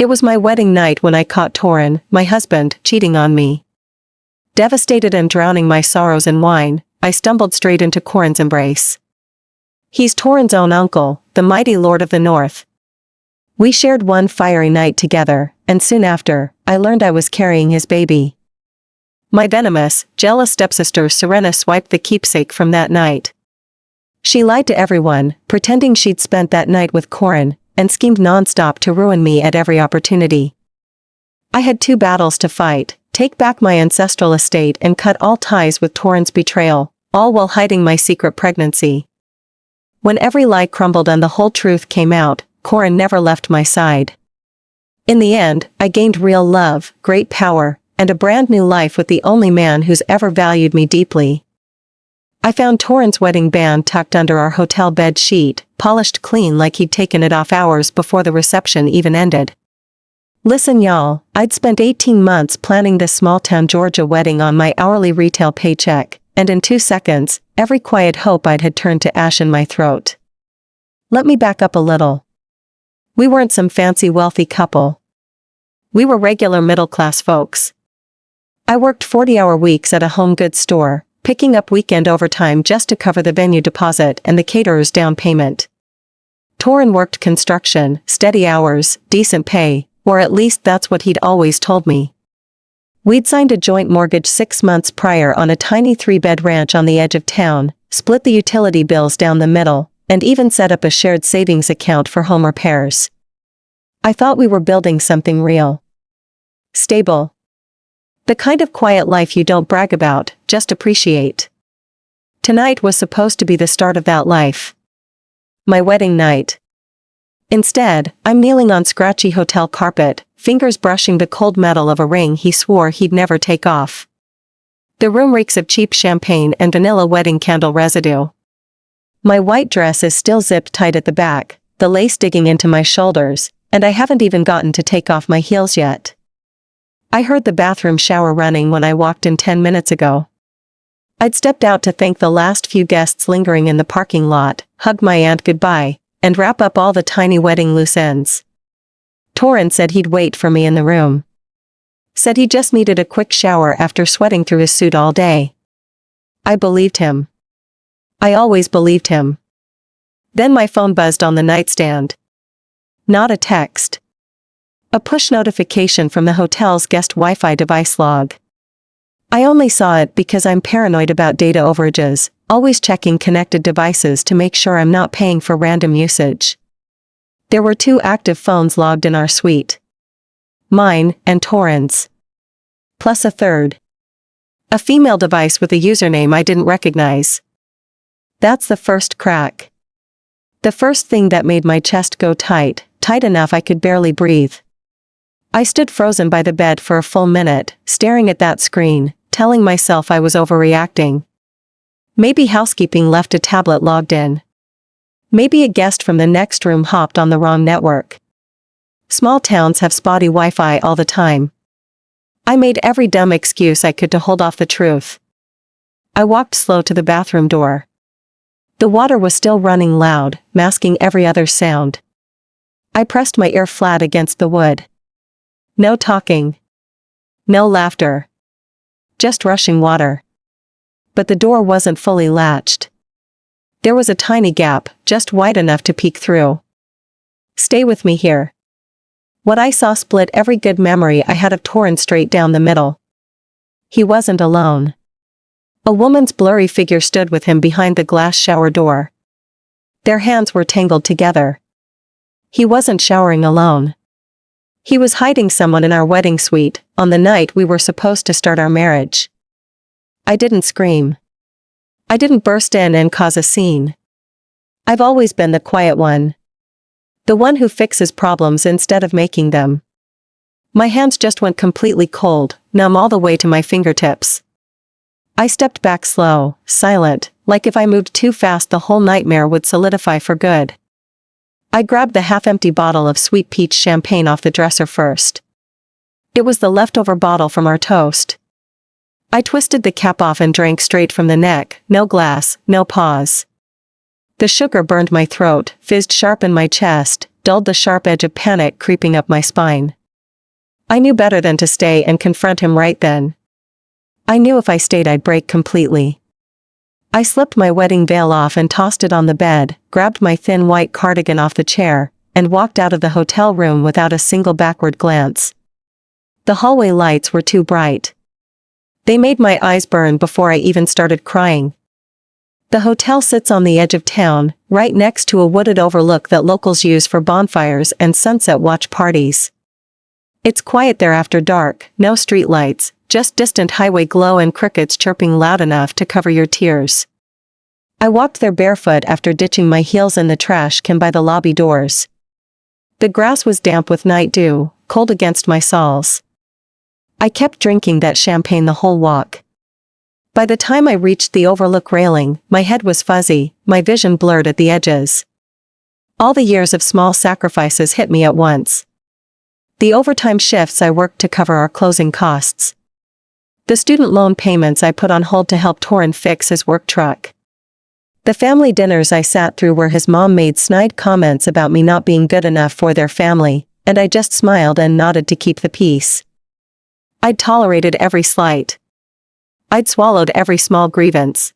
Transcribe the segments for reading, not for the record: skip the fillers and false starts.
It was my wedding night when I caught Corin, my husband, cheating on me. Devastated and drowning my sorrows in wine, I stumbled straight into Corin's embrace. He's Corin's own uncle, the mighty lord of the north. We shared one fiery night together, and soon after, I learned I was carrying his baby. My venomous, jealous stepsister Sorenna swiped the keepsake from that night. She lied to everyone, pretending she'd spent that night with Corin, and schemed non-stop to ruin me at every opportunity. I had 2 battles to fight: take back my ancestral estate and cut all ties with Corin's betrayal, all while hiding my secret pregnancy. When every lie crumbled and the whole truth came out, Corin never left my side. In the end, I gained real love, great power, and a brand new life with the only man who's ever valued me deeply. I found Corin's wedding band tucked under our hotel bed sheet, polished clean like he'd taken it off hours before the reception even ended. Listen y'all, I'd spent 18 months planning this small-town Georgia wedding on my hourly retail paycheck, and in 2 seconds, every quiet hope I'd had turned to ash in my throat. Let me back up a little. We weren't some fancy wealthy couple. We were regular middle-class folks. I worked 40-hour weeks at a home goods store, picking up weekend overtime just to cover the venue deposit and the caterer's down payment. Corin worked construction, steady hours, decent pay, or at least that's what he'd always told me. We'd signed a joint mortgage 6 months prior on a tiny 3-bed ranch on the edge of town, split the utility bills down the middle, and even set up a shared savings account for home repairs. I thought we were building something real. Stable. The kind of quiet life you don't brag about, just appreciate. Tonight was supposed to be the start of that life. My wedding night. Instead, I'm kneeling on scratchy hotel carpet, fingers brushing the cold metal of a ring he swore he'd never take off. The room reeks of cheap champagne and vanilla wedding candle residue. My white dress is still zipped tight at the back, the lace digging into my shoulders, and I haven't even gotten to take off my heels yet. I heard the bathroom shower running when I walked in 10 minutes ago. I'd stepped out to thank the last few guests lingering in the parking lot, hug my aunt goodbye, and wrap up all the tiny wedding loose ends. Corin said he'd wait for me in the room. Said he just needed a quick shower after sweating through his suit all day. I believed him. I always believed him. Then my phone buzzed on the nightstand. Not a text. A push notification from the hotel's guest Wi-Fi device log. I only saw it because I'm paranoid about data overages, always checking connected devices to make sure I'm not paying for random usage. There were 2 active phones logged in our suite. Mine and Corin's. Plus a third. A female device with a username I didn't recognize. That's the first crack. The first thing that made my chest go tight, tight enough I could barely breathe. I stood frozen by the bed for a full minute, staring at that screen, telling myself I was overreacting. Maybe housekeeping left a tablet logged in. Maybe a guest from the next room hopped on the wrong network. Small towns have spotty Wi-Fi all the time. I made every dumb excuse I could to hold off the truth. I walked slow to the bathroom door. The water was still running loud, masking every other sound. I pressed my ear flat against the wood. No talking. No laughter. Just rushing water. But the door wasn't fully latched. There was a tiny gap, just wide enough to peek through. Stay with me here. What I saw split every good memory I had of Corin straight down the middle. He wasn't alone. A woman's blurry figure stood with him behind the glass shower door. Their hands were tangled together. He wasn't showering alone. He was hiding someone in our wedding suite, on the night we were supposed to start our marriage. I didn't scream. I didn't burst in and cause a scene. I've always been the quiet one. The one who fixes problems instead of making them. My hands just went completely cold, numb all the way to my fingertips. I stepped back slow, silent, like if I moved too fast the whole nightmare would solidify for good. I grabbed the half-empty bottle of sweet peach champagne off the dresser first. It was the leftover bottle from our toast. I twisted the cap off and drank straight from the neck, no glass, no pause. The sugar burned my throat, fizzed sharp in my chest, dulled the sharp edge of panic creeping up my spine. I knew better than to stay and confront him right then. I knew if I stayed I'd break completely. I slipped my wedding veil off and tossed it on the bed, grabbed my thin white cardigan off the chair, and walked out of the hotel room without a single backward glance. The hallway lights were too bright. They made my eyes burn before I even started crying. The hotel sits on the edge of town, right next to a wooded overlook that locals use for bonfires and sunset watch parties. It's quiet there after dark, no streetlights, just distant highway glow and crickets chirping loud enough to cover your tears. I walked there barefoot after ditching my heels in the trash can by the lobby doors. The grass was damp with night dew, cold against my soles. I kept drinking that champagne the whole walk. By the time I reached the overlook railing, my head was fuzzy, my vision blurred at the edges. All the years of small sacrifices hit me at once. The overtime shifts I worked to cover our closing costs. The student loan payments I put on hold to help Corin fix his work truck. The family dinners I sat through where his mom made snide comments about me not being good enough for their family, and I just smiled and nodded to keep the peace. I'd tolerated every slight. I'd swallowed every small grievance.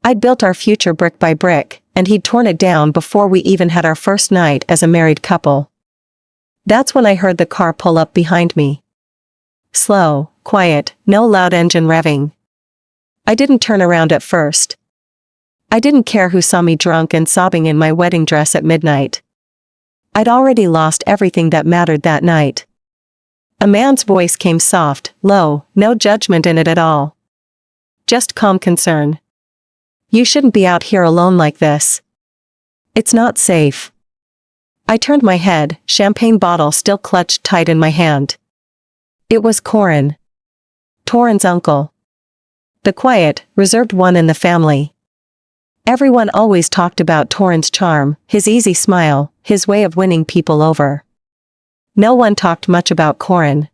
I'd built our future brick by brick, and he'd torn it down before we even had our first night as a married couple. That's when I heard the car pull up behind me. Slow, quiet, no loud engine revving. I didn't turn around at first. I didn't care who saw me drunk and sobbing in my wedding dress at midnight. I'd already lost everything that mattered that night. A man's voice came soft, low, no judgment in it at all. Just calm concern. You shouldn't be out here alone like this. It's not safe. I turned my head, champagne bottle still clutched tight in my hand. It was Corin. Corin's uncle. The quiet, reserved one in the family. Everyone always talked about Corin's charm, his easy smile, his way of winning people over. No one talked much about Corin.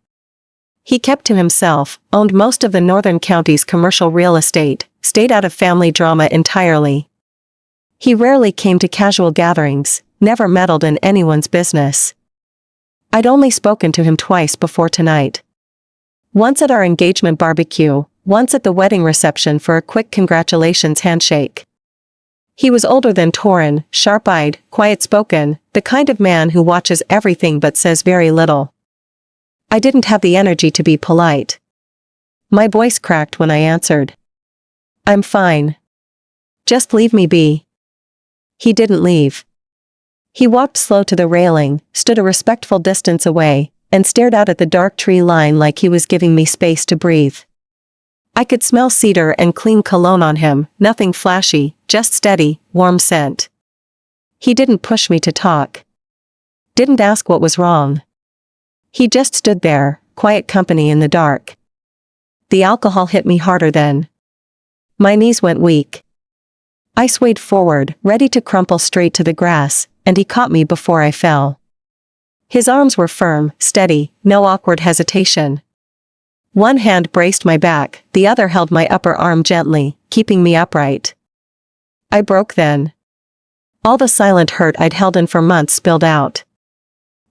He kept to himself, owned most of the northern county's commercial real estate, stayed out of family drama entirely. He rarely came to casual gatherings, never meddled in anyone's business. I'd only spoken to him twice before tonight. Once at our engagement barbecue, once at the wedding reception for a quick congratulations handshake. He was older than Corin, sharp-eyed, quiet-spoken, the kind of man who watches everything but says very little. I didn't have the energy to be polite. My voice cracked when I answered. I'm fine. Just leave me be. He didn't leave. He walked slow to the railing, stood a respectful distance away, and stared out at the dark tree line like he was giving me space to breathe. I could smell cedar and clean cologne on him, nothing flashy, just steady, warm scent. He didn't push me to talk. Didn't ask what was wrong. He just stood there, quiet company in the dark. The alcohol hit me harder then. My knees went weak. I swayed forward, ready to crumple straight to the grass, and he caught me before I fell. His arms were firm, steady, no awkward hesitation. One hand braced my back, the other held my upper arm gently, keeping me upright. I broke then. All the silent hurt I'd held in for months spilled out.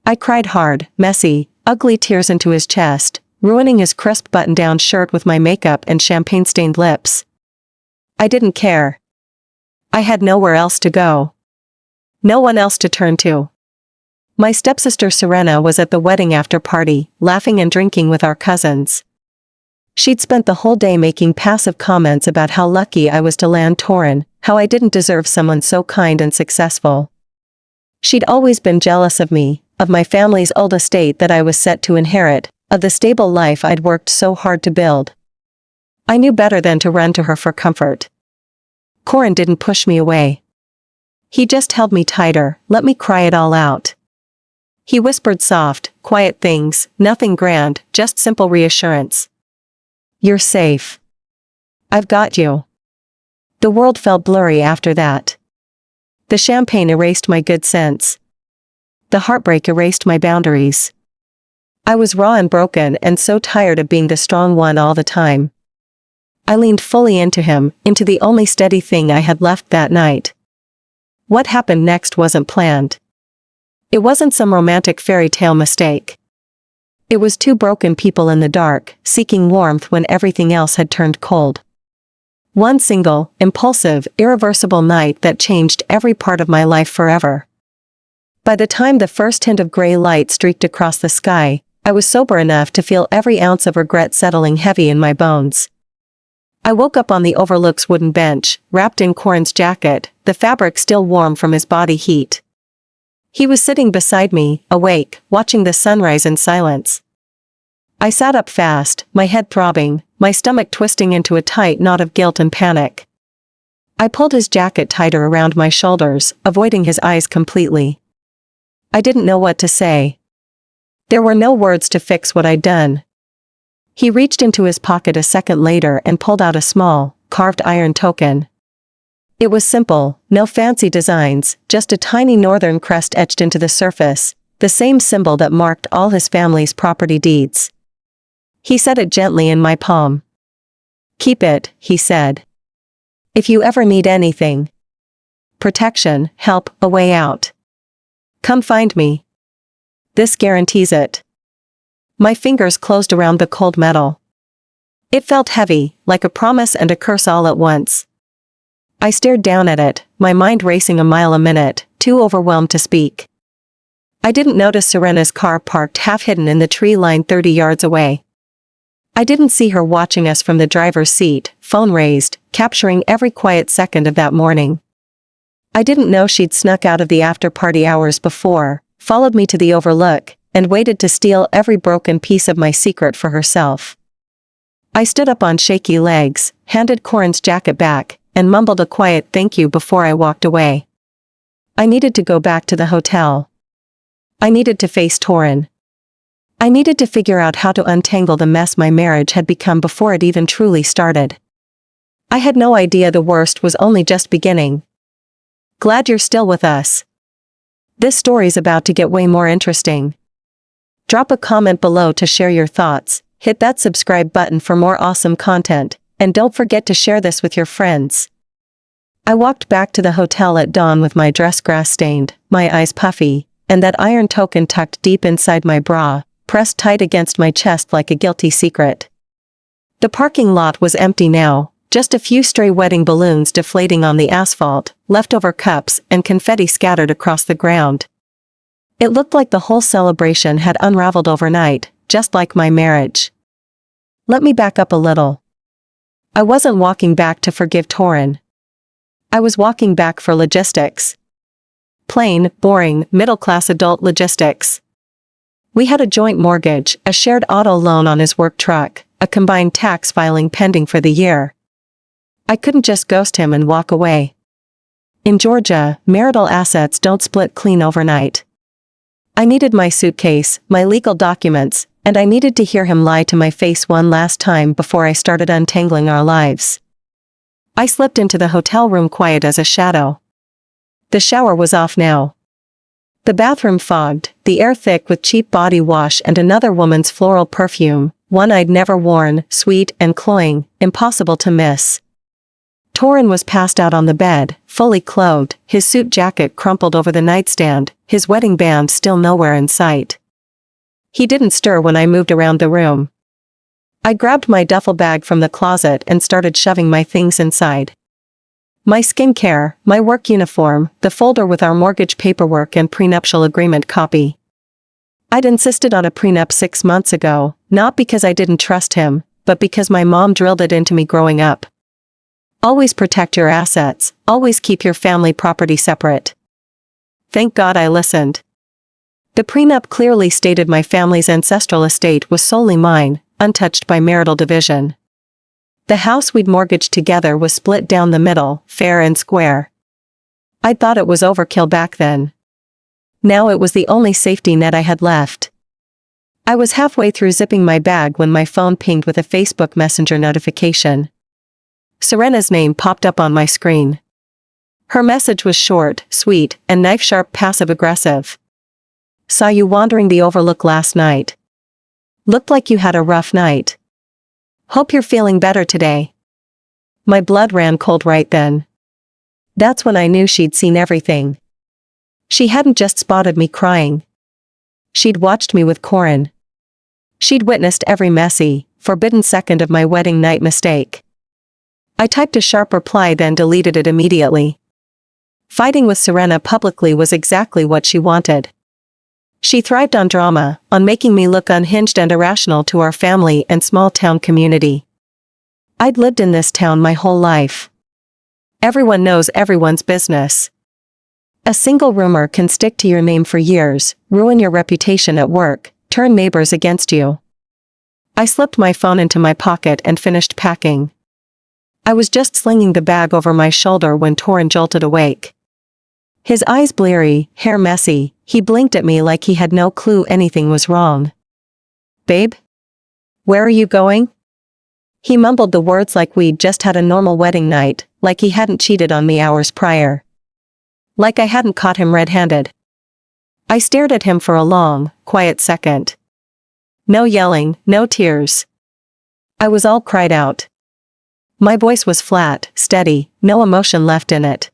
I cried hard, messy, ugly tears into his chest, ruining his crisp button-down shirt with my makeup and champagne-stained lips. I didn't care. I had nowhere else to go. No one else to turn to. My stepsister Sorenna was at the wedding after-party, laughing and drinking with our cousins. She'd spent the whole day making passive comments about how lucky I was to land Corin, how I didn't deserve someone so kind and successful. She'd always been jealous of me, of my family's old estate that I was set to inherit, of the stable life I'd worked so hard to build. I knew better than to run to her for comfort. Corin didn't push me away. He just held me tighter, let me cry it all out. He whispered soft, quiet things, nothing grand, just simple reassurance. You're safe. I've got you. The world felt blurry after that. The champagne erased my good sense. The heartbreak erased my boundaries. I was raw and broken and so tired of being the strong one all the time. I leaned fully into him, into the only steady thing I had left that night. What happened next wasn't planned. It wasn't some romantic fairy tale mistake. It was two broken people in the dark, seeking warmth when everything else had turned cold. One single, impulsive, irreversible night that changed every part of my life forever. By the time the first hint of gray light streaked across the sky, I was sober enough to feel every ounce of regret settling heavy in my bones. I woke up on the Overlook's wooden bench, wrapped in Corin's jacket, the fabric still warm from his body heat. He was sitting beside me, awake, watching the sunrise in silence. I sat up fast, my head throbbing, my stomach twisting into a tight knot of guilt and panic. I pulled his jacket tighter around my shoulders, avoiding his eyes completely. I didn't know what to say. There were no words to fix what I'd done. He reached into his pocket a second later and pulled out a small, carved iron token. It was simple, no fancy designs, just a tiny northern crest etched into the surface, the same symbol that marked all his family's property deeds. He set it gently in my palm. "Keep it," he said. "If you ever need anything. Protection, help, a way out. Come find me. This guarantees it." My fingers closed around the cold metal. It felt heavy, like a promise and a curse all at once. I stared down at it, my mind racing a mile a minute, too overwhelmed to speak. I didn't notice Sorenna's car parked half-hidden in the tree line 30 yards away. I didn't see her watching us from the driver's seat, phone raised, capturing every quiet second of that morning. I didn't know she'd snuck out of the after-party hours before, followed me to the Overlook, and waited to steal every broken piece of my secret for herself. I stood up on shaky legs, handed Corin's jacket back, and mumbled a quiet thank you before I walked away. I needed to go back to the hotel. I needed to face Corin. I needed to figure out how to untangle the mess my marriage had become before it even truly started. I had no idea the worst was only just beginning. Glad you're still with us. This story's about to get way more interesting. Drop a comment below to share your thoughts, hit that subscribe button for more awesome content, and don't forget to share this with your friends. I walked back to the hotel at dawn with my dress grass-stained, my eyes puffy, and that iron token tucked deep inside my bra, pressed tight against my chest like a guilty secret. The parking lot was empty now, just a few stray wedding balloons deflating on the asphalt, leftover cups and confetti scattered across the ground. It looked like the whole celebration had unraveled overnight, just like my marriage. Let me back up a little. I wasn't walking back to forgive Corin. I was walking back for logistics. Plain, boring, middle-class adult logistics. We had a joint mortgage, a shared auto loan on his work truck, a combined tax filing pending for the year. I couldn't just ghost him and walk away. In Georgia, marital assets don't split clean overnight. I needed my suitcase, my legal documents, and I needed to hear him lie to my face one last time before I started untangling our lives. I slipped into the hotel room quiet as a shadow. The shower was off now. The bathroom fogged, the air thick with cheap body wash and another woman's floral perfume, one I'd never worn, sweet and cloying, impossible to miss. Corin was passed out on the bed, fully clothed, his suit jacket crumpled over the nightstand, his wedding band still nowhere in sight. He didn't stir when I moved around the room. I grabbed my duffel bag from the closet and started shoving my things inside. My skincare, my work uniform, the folder with our mortgage paperwork and prenuptial agreement copy. I'd insisted on a prenup 6 months ago, not because I didn't trust him, but because my mom drilled it into me growing up. Always protect your assets, always keep your family property separate. Thank God I listened. The prenup clearly stated my family's ancestral estate was solely mine, untouched by marital division. The house we'd mortgaged together was split down the middle, fair and square. I thought it was overkill back then. Now it was the only safety net I had left. I was halfway through zipping my bag when my phone pinged with a Facebook Messenger notification. Sorenna's name popped up on my screen. Her message was short, sweet, and knife-sharp passive-aggressive. Saw you wandering the Overlook last night. Looked like you had a rough night. Hope you're feeling better today. My blood ran cold right then. That's when I knew she'd seen everything. She hadn't just spotted me crying. She'd watched me with Corin. She'd witnessed every messy, forbidden second of my wedding night mistake. I typed a sharp reply, then deleted it immediately. Fighting with Sorenna publicly was exactly what she wanted. She thrived on drama, on making me look unhinged and irrational to our family and small-town community. I'd lived in this town my whole life. Everyone knows everyone's business. A single rumor can stick to your name for years, ruin your reputation at work, turn neighbors against you. I slipped my phone into my pocket and finished packing. I was just slinging the bag over my shoulder when Corin jolted awake. His eyes bleary, hair messy, he blinked at me like he had no clue anything was wrong. "Babe? Where are you going?" He mumbled the words like we'd just had a normal wedding night, like he hadn't cheated on me hours prior. Like I hadn't caught him red-handed. I stared at him for a long, quiet second. No yelling, no tears. I was all cried out. My voice was flat, steady, no emotion left in it.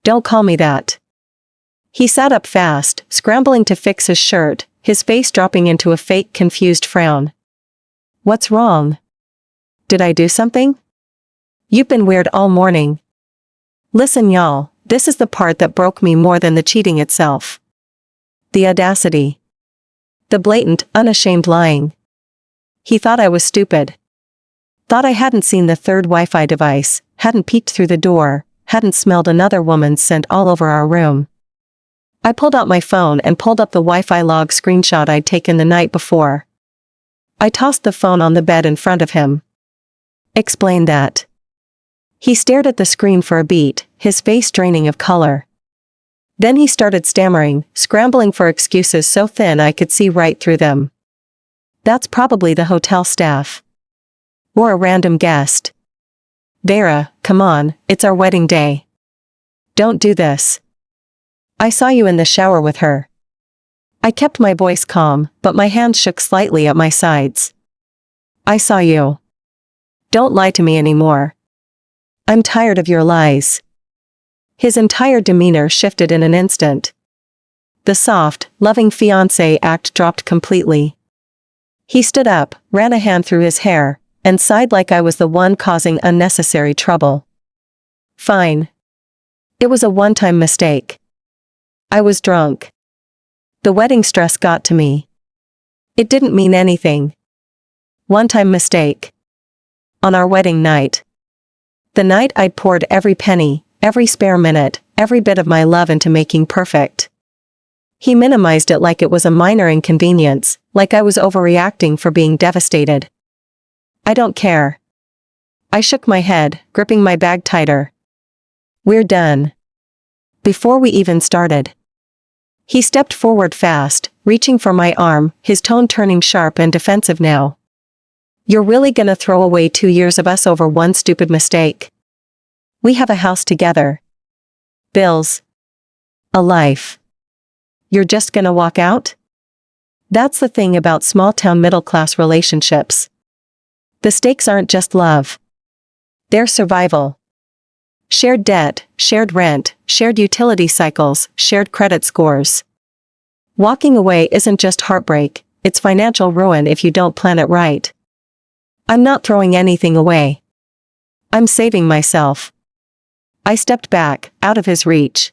"Don't call me that." He sat up fast, scrambling to fix his shirt, his face dropping into a fake, confused frown. "What's wrong? Did I do something?" "You've been weird all morning." Listen, y'all, this is the part that broke me more than the cheating itself. The audacity. The blatant, unashamed lying. He thought I was stupid. Thought I hadn't seen the third Wi-Fi device, hadn't peeked through the door, hadn't smelled another woman's scent all over our room. I pulled out my phone and pulled up the Wi-Fi log screenshot I'd taken the night before. I tossed the phone on the bed in front of him. "Explain that." He stared at the screen for a beat, his face draining of color. Then he started stammering, scrambling for excuses so thin I could see right through them. "That's probably the hotel staff. Or a random guest. Veyra, come on, it's our wedding day. Don't do this. I saw you in the shower with her." I kept my voice calm, but my hands shook slightly at my sides. "I saw you. Don't lie to me anymore. I'm tired of your lies." His entire demeanor shifted in an instant. The soft, loving fiancé act dropped completely. He stood up, ran a hand through his hair, and sighed like I was the one causing unnecessary trouble. "Fine. It was a one-time mistake. I was drunk. The wedding stress got to me. It didn't mean anything. One-time mistake. On our wedding night. The night I'd poured every penny, every spare minute, every bit of my love into making perfect." He minimized it like it was a minor inconvenience, like I was overreacting for being devastated. "I don't care." I shook my head, gripping my bag tighter. "We're done." Before we even started. He stepped forward fast, reaching for my arm, his tone turning sharp and defensive now. "You're really gonna throw away 2 years of us over one stupid mistake? We have a house together. Bills. A life. You're just gonna walk out?" That's the thing about small-town middle-class relationships. The stakes aren't just love. They're survival. Shared debt, shared rent, shared utility cycles, shared credit scores. Walking away isn't just heartbreak, it's financial ruin if you don't plan it right. I'm not throwing anything away. I'm saving myself. I stepped back, out of his reach.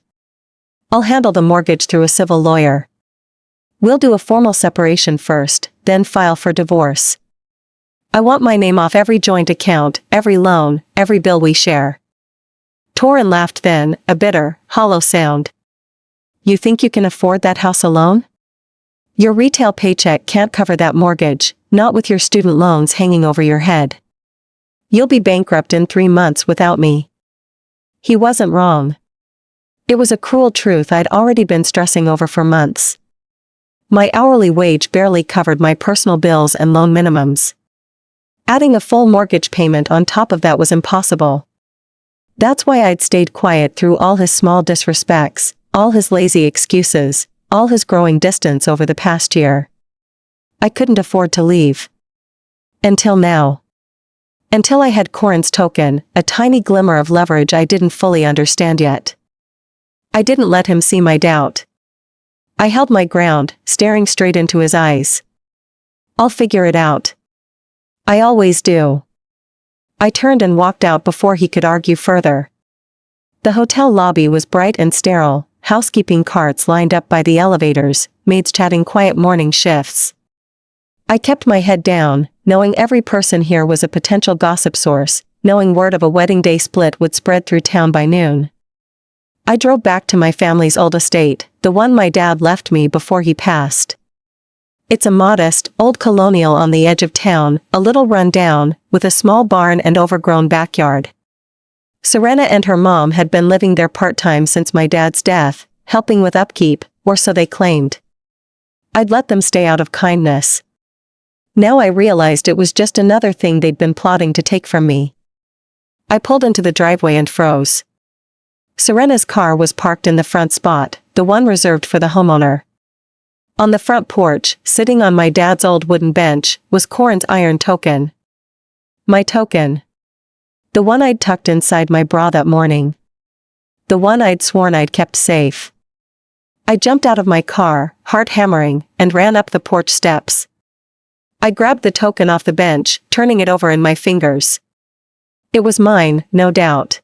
"I'll handle the mortgage through a civil lawyer. We'll do a formal separation first, then file for divorce. I want my name off every joint account, every loan, every bill we share." Corin laughed then, a bitter, hollow sound. "You think you can afford that house alone? Your retail paycheck can't cover that mortgage, not with your student loans hanging over your head. You'll be bankrupt in 3 months without me." He wasn't wrong. It was a cruel truth I'd already been stressing over for months. My hourly wage barely covered my personal bills and loan minimums. Adding a full mortgage payment on top of that was impossible. That's why I'd stayed quiet through all his small disrespects, all his lazy excuses, all his growing distance over the past year. I couldn't afford to leave. Until now. Until I had Corin's token, a tiny glimmer of leverage I didn't fully understand yet. I didn't let him see my doubt. I held my ground, staring straight into his eyes. I'll figure it out. I always do. I turned and walked out before he could argue further. The hotel lobby was bright and sterile, housekeeping carts lined up by the elevators, maids chatting quiet morning shifts. I kept my head down, knowing every person here was a potential gossip source, knowing word of a wedding day split would spread through town by noon. I drove back to my family's old estate, the one my dad left me before he passed. It's a modest, old colonial on the edge of town, a little run down, with a small barn and overgrown backyard. Sorenna and her mom had been living there part-time since my dad's death, helping with upkeep, or so they claimed. I'd let them stay out of kindness. Now I realized it was just another thing they'd been plotting to take from me. I pulled into the driveway and froze. Sorenna's car was parked in the front spot, the one reserved for the homeowner. On the front porch, sitting on my dad's old wooden bench, was Corin's iron token. My token. The one I'd tucked inside my bra that morning. The one I'd sworn I'd kept safe. I jumped out of my car, heart hammering, and ran up the porch steps. I grabbed the token off the bench, turning it over in my fingers. It was mine, no doubt.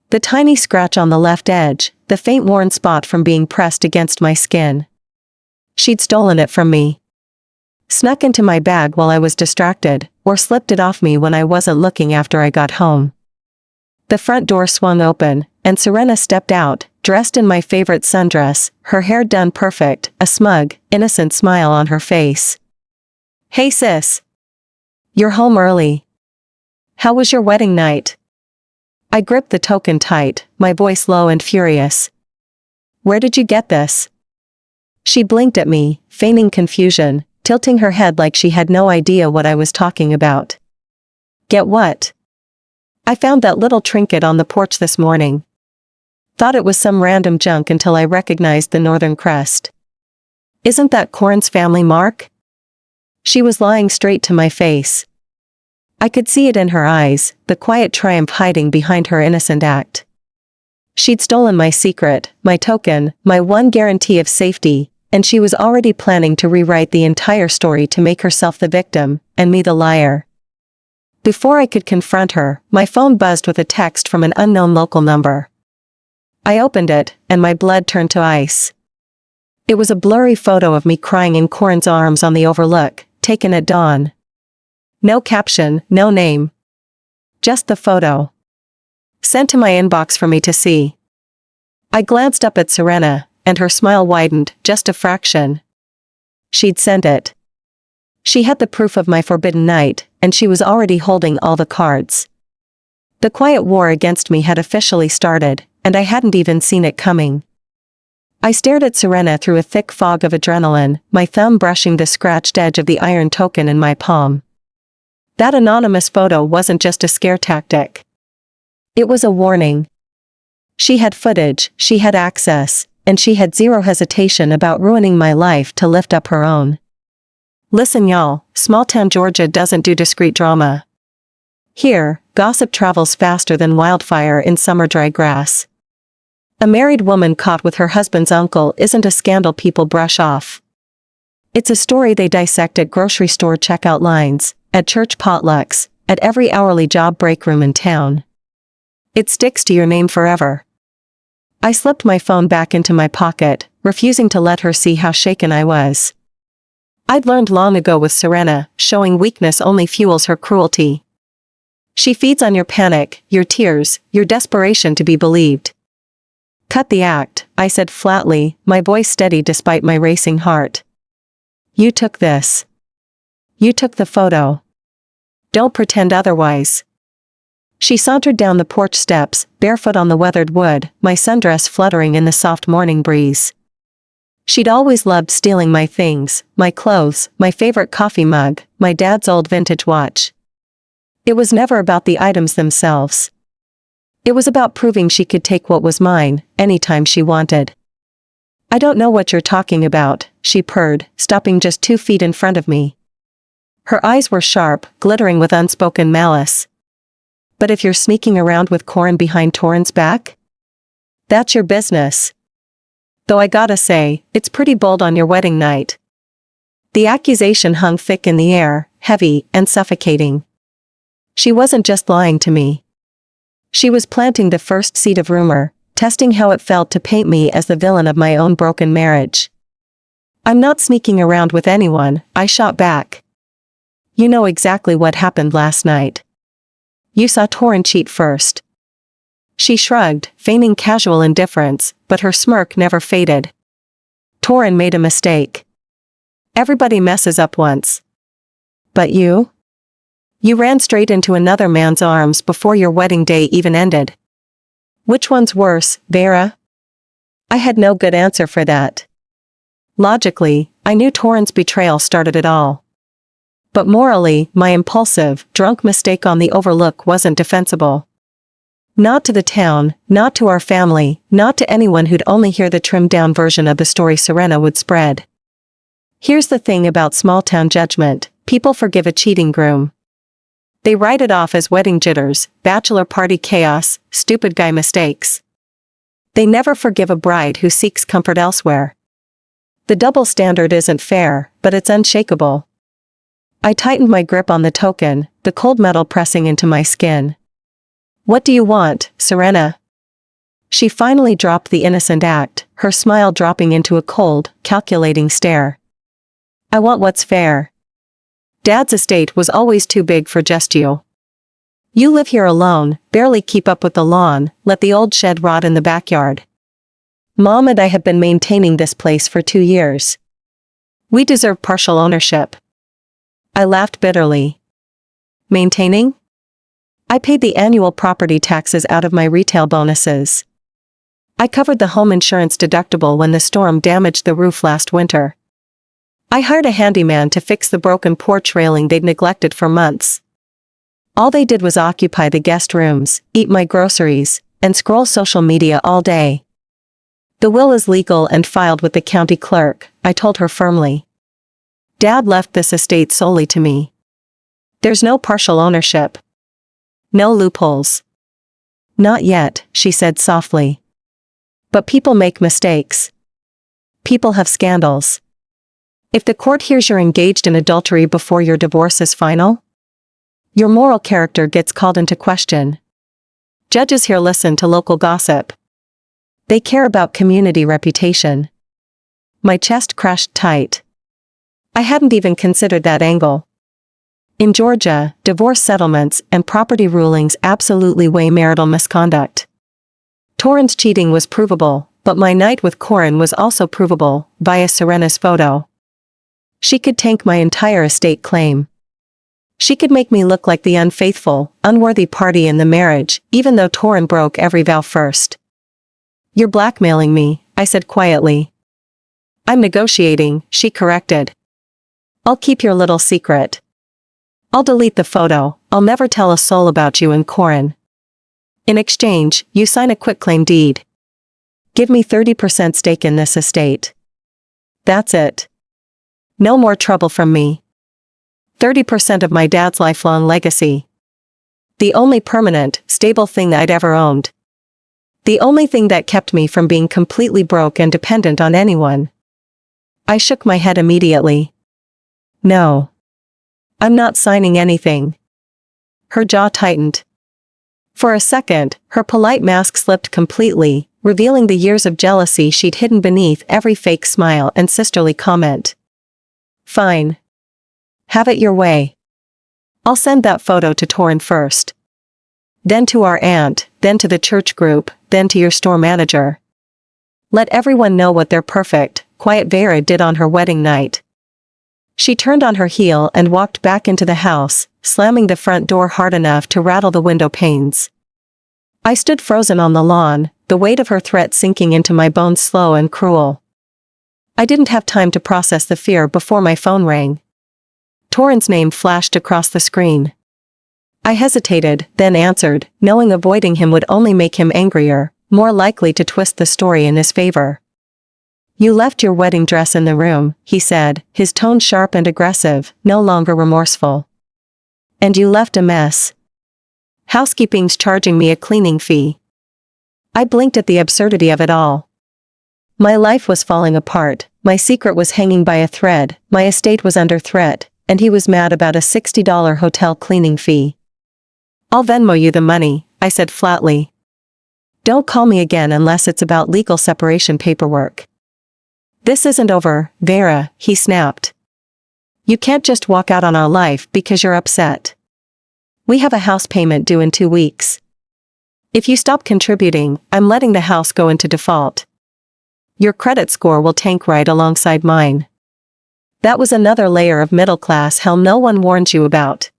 The tiny scratch on the left edge, the faint worn spot from being pressed against my skin. She'd stolen it from me. Snuck into my bag while I was distracted, or slipped it off me when I wasn't looking after I got home. The front door swung open, and Sorenna stepped out, dressed in my favorite sundress, her hair done perfect, a smug, innocent smile on her face. "Hey sis. You're home early. How was your wedding night?" I gripped the token tight, my voice low and furious. "Where did you get this?" She blinked at me, feigning confusion, tilting her head like she had no idea what I was talking about. "Get what?" "I found that little trinket on the porch this morning. Thought it was some random junk until I recognized the northern crest." "Isn't that Corin's family mark?" She was lying straight to my face. I could see it in her eyes, the quiet triumph hiding behind her innocent act. She'd stolen my secret, my token, my one guarantee of safety, and she was already planning to rewrite the entire story to make herself the victim, and me the liar. Before I could confront her, my phone buzzed with a text from an unknown local number. I opened it, and my blood turned to ice. It was a blurry photo of me crying in Corin's arms on the overlook, taken at dawn. No caption, no name. Just the photo. Sent to my inbox for me to see. I glanced up at Sorenna, and her smile widened, just a fraction. She'd sent it. She had the proof of my forbidden night, and she was already holding all the cards. The quiet war against me had officially started, and I hadn't even seen it coming. I stared at Sorenna through a thick fog of adrenaline, my thumb brushing the scratched edge of the iron token in my palm. That anonymous photo wasn't just a scare tactic. It was a warning. She had footage, she had access, and she had zero hesitation about ruining my life to lift up her own. Listen y'all, small-town Georgia doesn't do discreet drama. Here, gossip travels faster than wildfire in summer dry grass. A married woman caught with her husband's uncle isn't a scandal people brush off. It's a story they dissect at grocery store checkout lines, at church potlucks, at every hourly job break room in town. It sticks to your name forever. I slipped my phone back into my pocket, refusing to let her see how shaken I was. I'd learned long ago with Sorenna, showing weakness only fuels her cruelty. She feeds on your panic, your tears, your desperation to be believed. "Cut the act," I said flatly, my voice steady despite my racing heart. "You took this. You took the photo. Don't pretend otherwise." She sauntered down the porch steps, barefoot on the weathered wood, my sundress fluttering in the soft morning breeze. She'd always loved stealing my things, my clothes, my favorite coffee mug, my dad's old vintage watch. It was never about the items themselves. It was about proving she could take what was mine, anytime she wanted. "I don't know what you're talking about," she purred, stopping just 2 feet in front of me. Her eyes were sharp, glittering with unspoken malice. "But if you're sneaking around with Corin behind Torin's back?" That's your business. Though I gotta say, it's pretty bold on your wedding night. The accusation hung thick in the air, heavy and suffocating. She wasn't just lying to me. She was planting the first seed of rumor, testing how it felt to paint me as the villain of my own broken marriage. I'm not sneaking around with anyone, I shot back. You know exactly what happened last night. You saw Corin cheat first. She shrugged, feigning casual indifference, but her smirk never faded. Corin made a mistake. Everybody messes up once. But you? You ran straight into another man's arms before your wedding day even ended. Which one's worse, Veyra? I had no good answer for that. Logically, I knew Corin's betrayal started it all. But morally, my impulsive, drunk mistake on the overlook wasn't defensible. Not to the town, not to our family, not to anyone who'd only hear the trimmed-down version of the story Sorenna would spread. Here's the thing about small-town judgment, people forgive a cheating groom. They write it off as wedding jitters, bachelor party chaos, stupid guy mistakes. They never forgive a bride who seeks comfort elsewhere. The double standard isn't fair, but it's unshakable. I tightened my grip on the token, the cold metal pressing into my skin. What do you want, Sorenna? She finally dropped the innocent act, her smile dropping into a cold, calculating stare. I want what's fair. Dad's estate was always too big for just you. You live here alone, barely keep up with the lawn, let the old shed rot in the backyard. Mom and I have been maintaining this place for 2 years. We deserve partial ownership. I laughed bitterly. Maintaining? I paid the annual property taxes out of my retail bonuses. I covered the home insurance deductible when the storm damaged the roof last winter. I hired a handyman to fix the broken porch railing they'd neglected for months. All they did was occupy the guest rooms, eat my groceries, and scroll social media all day. The will is legal and filed with the county clerk, I told her firmly. Dad left this estate solely to me. There's no partial ownership. No loopholes. Not yet, she said softly. But people make mistakes. People have scandals. If the court hears you're engaged in adultery before your divorce is final, your moral character gets called into question. Judges here listen to local gossip. They care about community reputation. My chest crashed tight. I hadn't even considered that angle. In Georgia, divorce settlements and property rulings absolutely weigh marital misconduct. Corin's cheating was provable, but my night with Corin was also provable, via Sorenna's photo. She could tank my entire estate claim. She could make me look like the unfaithful, unworthy party in the marriage, even though Corin broke every vow first. You're blackmailing me, I said quietly. I'm negotiating, she corrected. I'll keep your little secret. I'll delete the photo, I'll never tell a soul about you and Corin. In exchange, you sign a quitclaim deed. Give me 30% stake in this estate. That's it. No more trouble from me. 30% of my dad's lifelong legacy. The only permanent, stable thing I'd ever owned. The only thing that kept me from being completely broke and dependent on anyone. I shook my head immediately. No. I'm not signing anything. Her jaw tightened. For a second, her polite mask slipped completely, revealing the years of jealousy she'd hidden beneath every fake smile and sisterly comment. Fine. Have it your way. I'll send that photo to Corin first. Then to our aunt, then to the church group, then to your store manager. Let everyone know what their perfect, quiet Veyra did on her wedding night. She turned on her heel and walked back into the house, slamming the front door hard enough to rattle the window panes. I stood frozen on the lawn, the weight of her threat sinking into my bones slow and cruel. I didn't have time to process the fear before my phone rang. Corin's name flashed across the screen. I hesitated, then answered, knowing avoiding him would only make him angrier, more likely to twist the story in his favor. You left your wedding dress in the room, he said, his tone sharp and aggressive, no longer remorseful. And you left a mess. Housekeeping's charging me a cleaning fee. I blinked at the absurdity of it all. My life was falling apart, my secret was hanging by a thread, my estate was under threat, and he was mad about a $60 hotel cleaning fee. "I'll Venmo you the money," I said flatly. "Don't call me again unless it's about legal separation paperwork." "This isn't over, Veyra," he snapped. "You can't just walk out on our life because you're upset. We have a house payment due in 2 weeks. If you stop contributing, I'm letting the house go into default. Your credit score will tank right alongside mine." That was another layer of middle-class hell no one warns you about.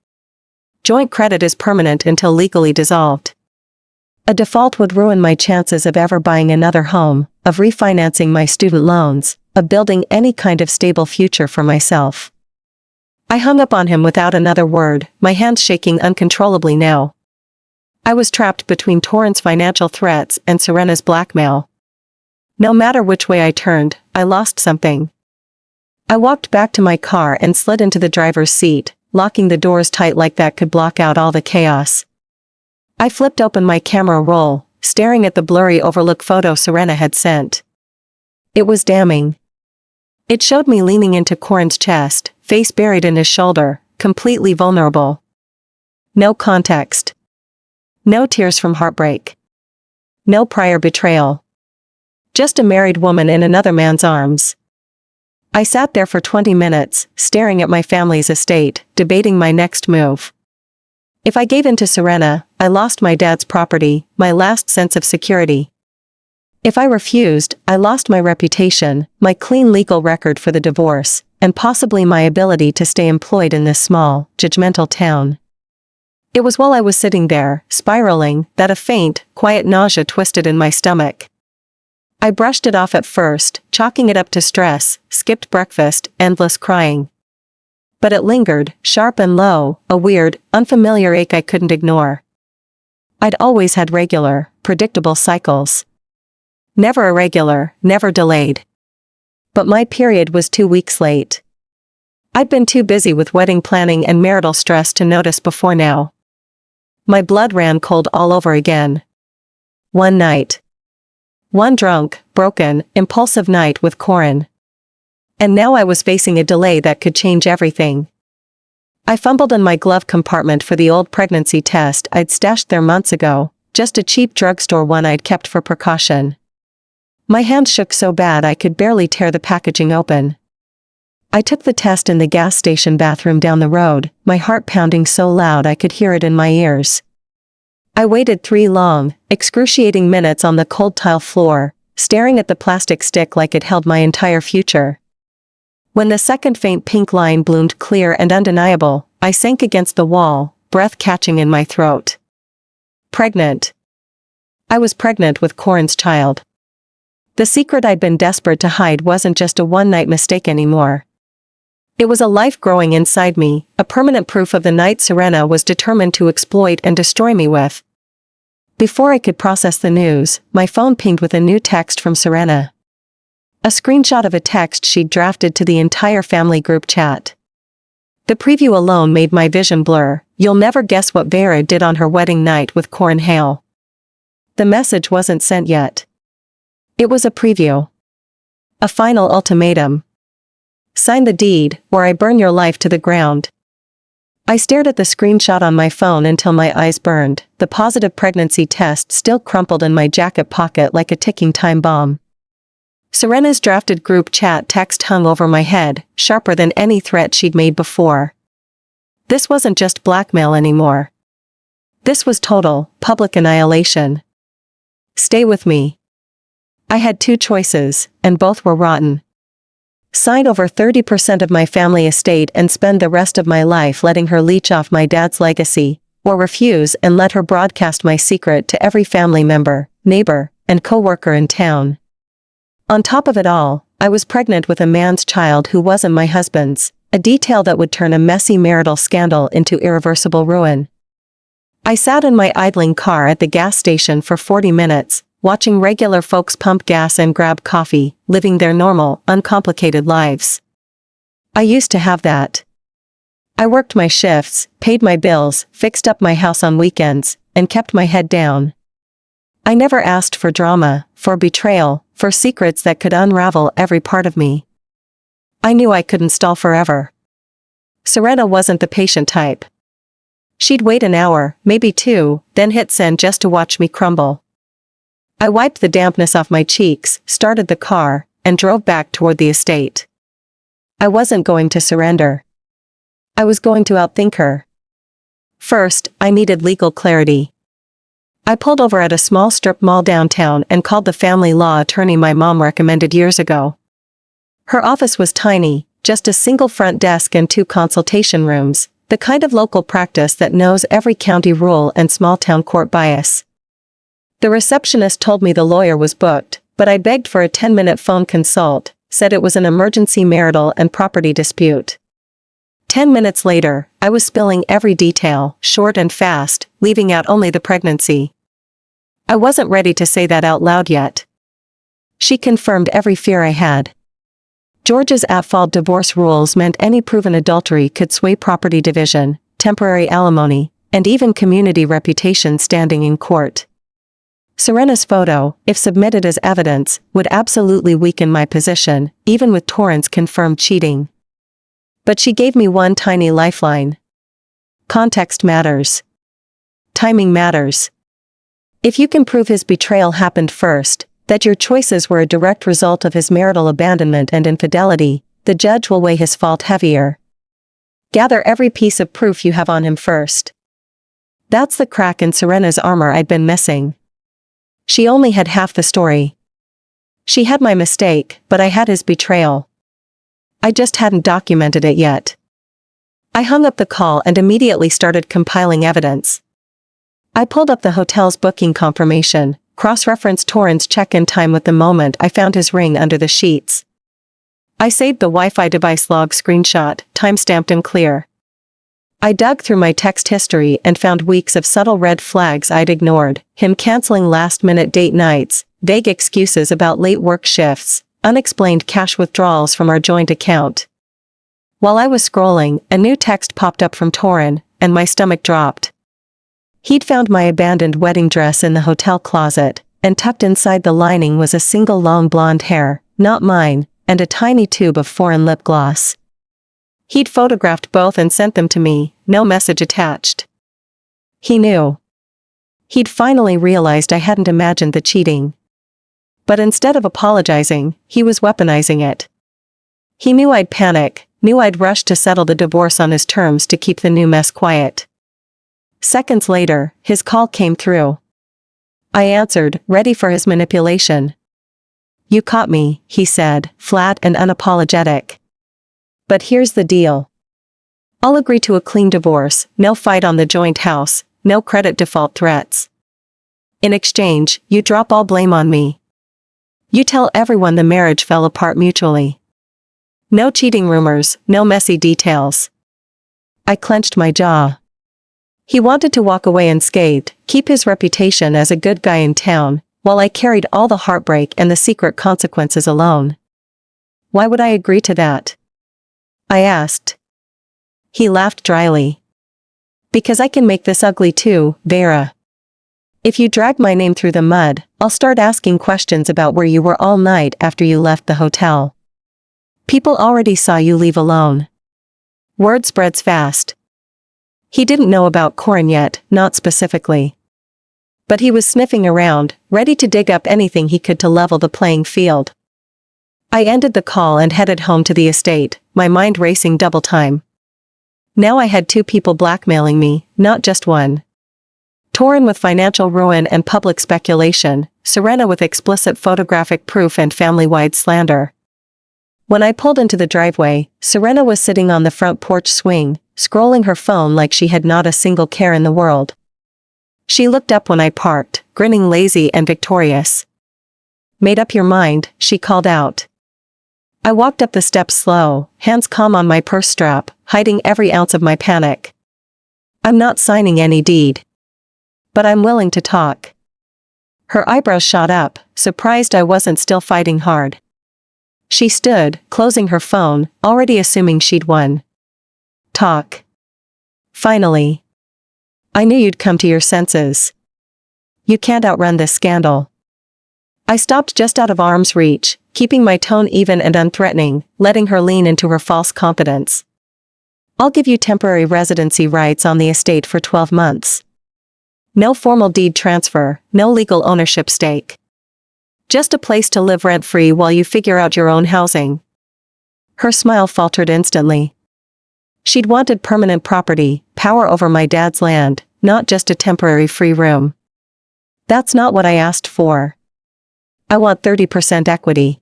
Joint credit is permanent until legally dissolved. A default would ruin my chances of ever buying another home, of refinancing my student loans, of building any kind of stable future for myself. I hung up on him without another word, my hands shaking uncontrollably now. I was trapped between Corin's financial threats and Sorenna's blackmail. No matter which way I turned, I lost something. I walked back to my car and slid into the driver's seat, locking the doors tight like that could block out all the chaos. I flipped open my camera roll, staring at the blurry overlook photo Sorenna had sent. It was damning. It showed me leaning into Corin's chest, face buried in his shoulder, completely vulnerable. No context. No tears from heartbreak. No prior betrayal. Just a married woman in another man's arms. I sat there for 20 minutes, staring at my family's estate, debating my next move. If I gave in to Sorenna, I lost my dad's property, my last sense of security. If I refused, I lost my reputation, my clean legal record for the divorce, and possibly my ability to stay employed in this small, judgmental town. It was while I was sitting there, spiraling, that a faint, quiet nausea twisted in my stomach. I brushed it off at first, chalking it up to stress, skipped breakfast, endless crying. But it lingered, sharp and low, a weird, unfamiliar ache I couldn't ignore. I'd always had regular, predictable cycles. Never irregular, never delayed. But my period was 2 weeks late. I'd been too busy with wedding planning and marital stress to notice before now. My blood ran cold all over again. One night. One drunk, broken, impulsive night with Corin. And now I was facing a delay that could change everything. I fumbled in my glove compartment for the old pregnancy test I'd stashed there months ago, just a cheap drugstore one I'd kept for precaution. My hand shook so bad I could barely tear the packaging open. I took the test in the gas station bathroom down the road, my heart pounding so loud I could hear it in my ears. I waited 3 long, excruciating minutes on the cold tile floor, staring at the plastic stick like it held my entire future. When the second faint pink line bloomed clear and undeniable, I sank against the wall, breath catching in my throat. Pregnant. I was pregnant with Corin's child. The secret I'd been desperate to hide wasn't just a one-night mistake anymore. It was a life growing inside me, a permanent proof of the night Sorenna was determined to exploit and destroy me with. Before I could process the news, my phone pinged with a new text from Sorenna. A screenshot of a text she'd drafted to the entire family group chat. The preview alone made my vision blur. "You'll never guess what Veyra did on her wedding night with Corin Hale." The message wasn't sent yet. It was a preview. A final ultimatum. "Sign the deed, or I burn your life to the ground." I stared at the screenshot on my phone until my eyes burned, the positive pregnancy test still crumpled in my jacket pocket like a ticking time bomb. Sorenna's drafted group chat text hung over my head, sharper than any threat she'd made before. This wasn't just blackmail anymore. This was total, public annihilation. Stay with me. I had 2 choices, and both were rotten. Sign over 30% of my family estate and spend the rest of my life letting her leech off my dad's legacy, or refuse and let her broadcast my secret to every family member, neighbor, and co-worker in town. On top of it all, I was pregnant with a man's child who wasn't my husband's, a detail that would turn a messy marital scandal into irreversible ruin. I sat in my idling car at the gas station for 40 minutes, watching regular folks pump gas and grab coffee, living their normal, uncomplicated lives. I used to have that. I worked my shifts, paid my bills, fixed up my house on weekends, and kept my head down. I never asked for drama, for betrayal, for secrets that could unravel every part of me. I knew I couldn't stall forever. Sorenna wasn't the patient type. She'd wait an hour, maybe two, then hit send just to watch me crumble. I wiped the dampness off my cheeks, started the car, and drove back toward the estate. I wasn't going to surrender. I was going to outthink her. First, I needed legal clarity. I pulled over at a small strip mall downtown and called the family law attorney my mom recommended years ago. Her office was tiny, just a single front desk and 2 consultation rooms, the kind of local practice that knows every county rule and small-town court bias. The receptionist told me the lawyer was booked, but I begged for a 10-minute phone consult, said it was an emergency marital and property dispute. 10 minutes later, I was spilling every detail, short and fast, leaving out only the pregnancy. I wasn't ready to say that out loud yet. She confirmed every fear I had. Georgia's at-fault divorce rules meant any proven adultery could sway property division, temporary alimony, and even community reputation standing in court. Sorenna's photo, if submitted as evidence, would absolutely weaken my position, even with Torrens' confirmed cheating. But she gave me one tiny lifeline. Context matters. Timing matters. If you can prove his betrayal happened first, that your choices were a direct result of his marital abandonment and infidelity, the judge will weigh his fault heavier. Gather every piece of proof you have on him first. That's the crack in Sorenna's armor I'd been missing. She only had half the story. She had my mistake, but I had his betrayal. I just hadn't documented it yet. I hung up the call and immediately started compiling evidence. I pulled up the hotel's booking confirmation, cross-referenced Torrens' check-in time with the moment I found his ring under the sheets. I saved the Wi-Fi device log screenshot, time-stamped and clear. I dug through my text history and found weeks of subtle red flags I'd ignored, him canceling last-minute date nights, vague excuses about late work shifts, unexplained cash withdrawals from our joint account. While I was scrolling, a new text popped up from Corin, and my stomach dropped. He'd found my abandoned wedding dress in the hotel closet, and tucked inside the lining was a single long blonde hair, not mine, and a tiny tube of foreign lip gloss. He'd photographed both and sent them to me, no message attached. He knew. He'd finally realized I hadn't imagined the cheating. But instead of apologizing, he was weaponizing it. He knew I'd panic, knew I'd rush to settle the divorce on his terms to keep the new mess quiet. Seconds later, his call came through. I answered, ready for his manipulation. "You caught me," he said, flat and unapologetic. "But here's the deal. I'll agree to a clean divorce, no fight on the joint house, no credit default threats. In exchange, you drop all blame on me. You tell everyone the marriage fell apart mutually. No cheating rumors, no messy details." I clenched my jaw. He wanted to walk away unscathed, keep his reputation as a good guy in town, while I carried all the heartbreak and the secret consequences alone. Why would I agree to that? I asked. He laughed dryly. "Because I can make this ugly too, Veyra. If you drag my name through the mud, I'll start asking questions about where you were all night after you left the hotel. People already saw you leave alone." Word spreads fast. He didn't know about Corin yet, not specifically. But he was sniffing around, ready to dig up anything he could to level the playing field. I ended the call and headed home to the estate, my mind racing double time. Now I had 2 people blackmailing me, not just one. Corin with financial ruin and public speculation, Sorenna with explicit photographic proof and family-wide slander. When I pulled into the driveway, Sorenna was sitting on the front porch swing, scrolling her phone like she had not a single care in the world. She looked up when I parked, grinning lazy and victorious. "Made up your mind," she called out. I walked up the steps slow, hands calm on my purse strap, hiding every ounce of my panic. "I'm not signing any deed. But I'm willing to talk." Her eyebrows shot up, surprised I wasn't still fighting hard. She stood, closing her phone, already assuming she'd won. "Talk. Finally. I knew you'd come to your senses." You can't outrun this scandal. I stopped just out of arm's reach, keeping my tone even and unthreatening, letting her lean into her false confidence. I'll give you temporary residency rights on the estate for 12 months. No formal deed transfer, no legal ownership stake. Just a place to live rent-free while you figure out your own housing. Her smile faltered instantly. She'd wanted permanent property, power over my dad's land, not just a temporary free room. That's not what I asked for. I want 30% equity.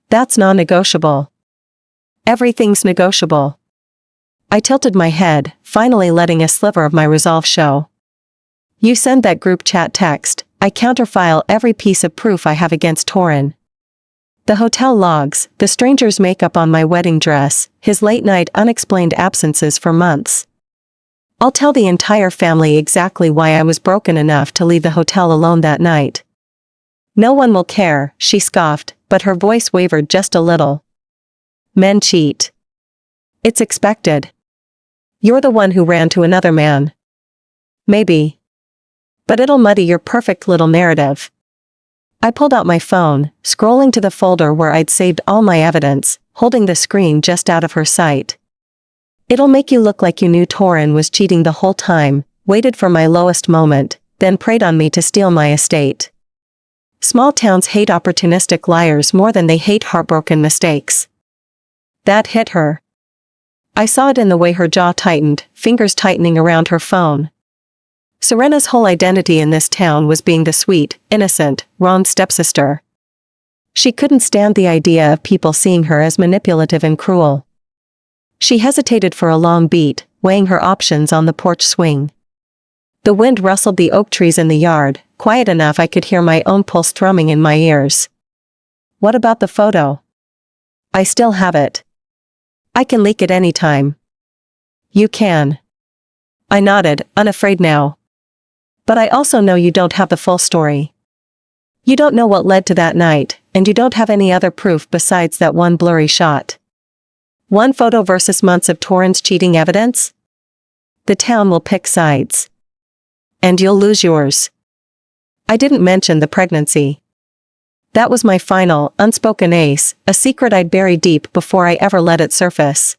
That's non-negotiable. Everything's negotiable. I tilted my head, finally letting a sliver of my resolve show. You send that group chat text, I counterfile every piece of proof I have against Corin. The hotel logs, the stranger's makeup on my wedding dress, his late-night unexplained absences for months. I'll tell the entire family exactly why I was broken enough to leave the hotel alone that night. No one will care, she scoffed, but her voice wavered just a little. Men cheat. It's expected. You're the one who ran to another man. Maybe. But it'll muddy your perfect little narrative. I pulled out my phone, scrolling to the folder where I'd saved all my evidence, holding the screen just out of her sight. It'll make you look like you knew Corin was cheating the whole time, waited for my lowest moment, then preyed on me to steal my estate. Small towns hate opportunistic liars more than they hate heartbroken mistakes. That hit her. I saw it in the way her jaw tightened, fingers tightening around her phone. Sorenna's whole identity in this town was being the sweet, innocent, wrong stepsister. She couldn't stand the idea of people seeing her as manipulative and cruel. She hesitated for a long beat, weighing her options on the porch swing. The wind rustled the oak trees in the yard, quiet enough I could hear my own pulse thrumming in my ears. What about the photo? I still have it. I can leak it any time. You can. I nodded, unafraid now. But I also know you don't have the full story. You don't know what led to that night, and you don't have any other proof besides that one blurry shot. One photo versus months of Corin's cheating evidence? The town will pick sides. And you'll lose yours. I didn't mention the pregnancy. That was my final, unspoken ace, a secret I'd buried deep before I ever let it surface.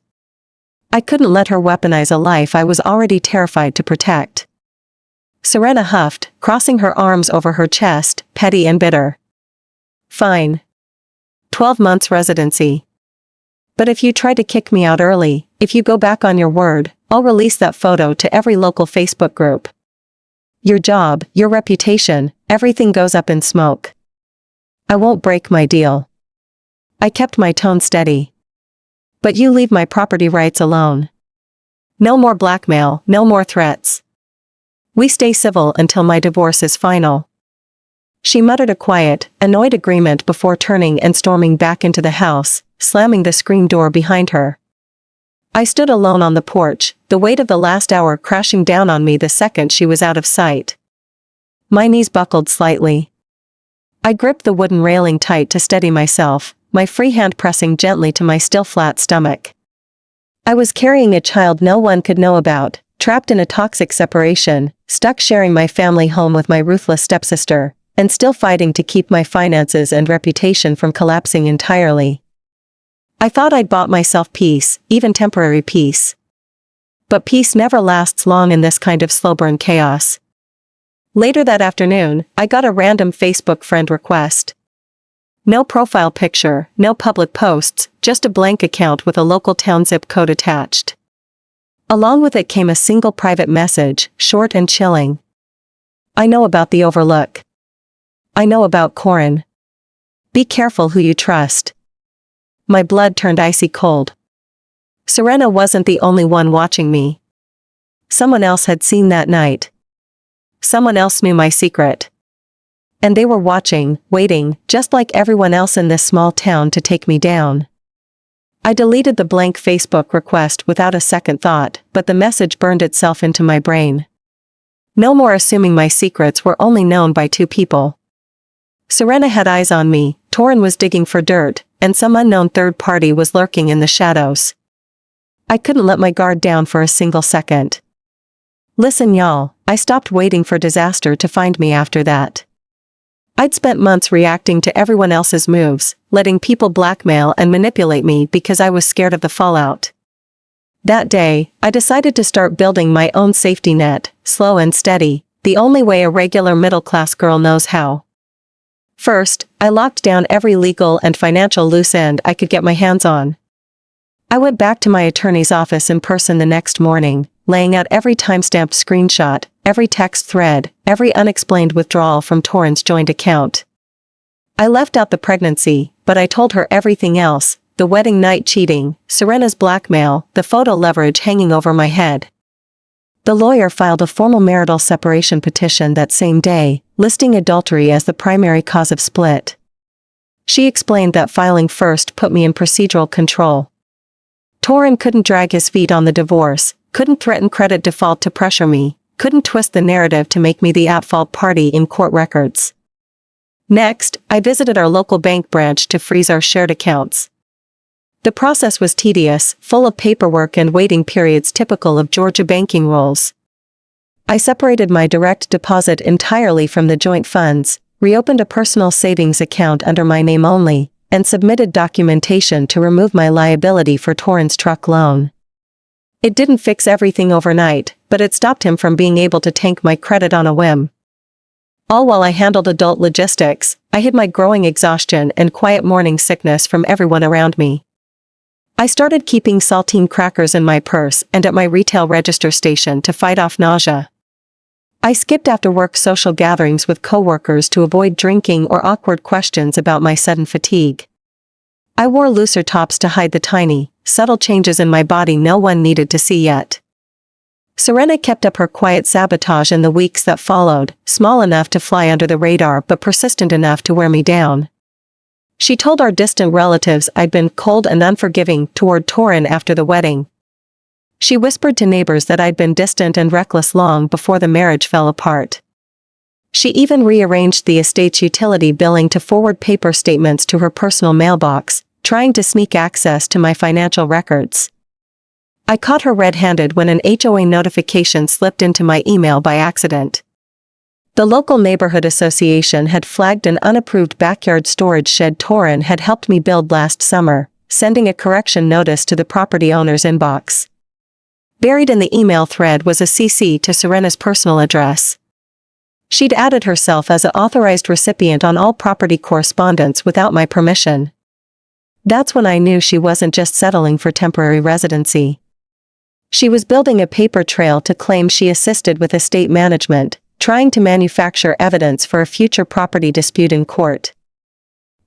I couldn't let her weaponize a life I was already terrified to protect. Sorenna huffed, crossing her arms over her chest, petty and bitter. Fine. 12 months residency. But if you try to kick me out early, if you go back on your word, I'll release that photo to every local Facebook group. Your job, your reputation, everything goes up in smoke. I won't break my deal. I kept my tone steady. But you leave my property rights alone. No more blackmail, no more threats. We stay civil until my divorce is final. She muttered a quiet, annoyed agreement before turning and storming back into the house, slamming the screen door behind her. I stood alone on the porch, the weight of the last hour crashing down on me the second she was out of sight. My knees buckled slightly. I gripped the wooden railing tight to steady myself, my free hand pressing gently to my still flat stomach. I was carrying a child no one could know about, trapped in a toxic separation, stuck sharing my family home with my ruthless stepsister, and still fighting to keep my finances and reputation from collapsing entirely. I thought I'd bought myself peace, even temporary peace. But peace never lasts long in this kind of slow-burn chaos. Later that afternoon, I got a random Facebook friend request. No profile picture, no public posts, just a blank account with a local town zip code attached. Along with it came a single private message, short and chilling. I know about the Overlook. I know about Corin. Be careful who you trust. My blood turned icy cold. Sorenna wasn't the only one watching me. Someone else had seen that night. Someone else knew my secret. And they were watching, waiting, just like everyone else in this small town to take me down. I deleted the blank Facebook request without a second thought, but the message burned itself into my brain. No more assuming my secrets were only known by two people. Sorenna had eyes on me, Corin was digging for dirt, and some unknown third party was lurking in the shadows. I couldn't let my guard down for a single second. Listen y'all, I stopped waiting for disaster to find me after that. I'd spent months reacting to everyone else's moves, letting people blackmail and manipulate me because I was scared of the fallout. That day, I decided to start building my own safety net, slow and steady, the only way a regular middle-class girl knows how. First, I locked down every legal and financial loose end I could get my hands on. I went back to my attorney's office in person the next morning, laying out every timestamped screenshot, every text thread, every unexplained withdrawal from Torin's joint account. I left out the pregnancy, but I told her everything else: the wedding night cheating, Sorenna's blackmail, the photo leverage hanging over my head. The lawyer filed a formal marital separation petition that same day, listing adultery as the primary cause of split. She explained that filing first put me in procedural control. Corin couldn't drag his feet on the divorce, couldn't threaten credit default to pressure me, couldn't twist the narrative to make me the at-fault party in court records. Next, I visited our local bank branch to freeze our shared accounts. The process was tedious, full of paperwork and waiting periods typical of Georgia banking rules. I separated my direct deposit entirely from the joint funds, reopened a personal savings account under my name only, and submitted documentation to remove my liability for Corin's truck loan. It didn't fix everything overnight, but it stopped him from being able to tank my credit on a whim. All while I handled adult logistics, I hid my growing exhaustion and quiet morning sickness from everyone around me. I started keeping saltine crackers in my purse and at my retail register station to fight off nausea. I skipped after-work social gatherings with coworkers to avoid drinking or awkward questions about my sudden fatigue. I wore looser tops to hide the tiny, subtle changes in my body no one needed to see yet. Sorenna kept up her quiet sabotage in the weeks that followed, small enough to fly under the radar but persistent enough to wear me down. She told our distant relatives I'd been cold and unforgiving toward Corin after the wedding. She whispered to neighbors that I'd been distant and reckless long before the marriage fell apart. She even rearranged the estate's utility billing to forward paper statements to her personal mailbox, trying to sneak access to my financial records. I caught her red-handed when an HOA notification slipped into my email by accident. The local neighborhood association had flagged an unapproved backyard storage shed Corin had helped me build last summer, sending a correction notice to the property owner's inbox. Buried in the email thread was a CC to Sorenna's personal address. She'd added herself as an authorized recipient on all property correspondence without my permission. That's when I knew she wasn't just settling for temporary residency. She was building a paper trail to claim she assisted with estate management, trying to manufacture evidence for a future property dispute in court.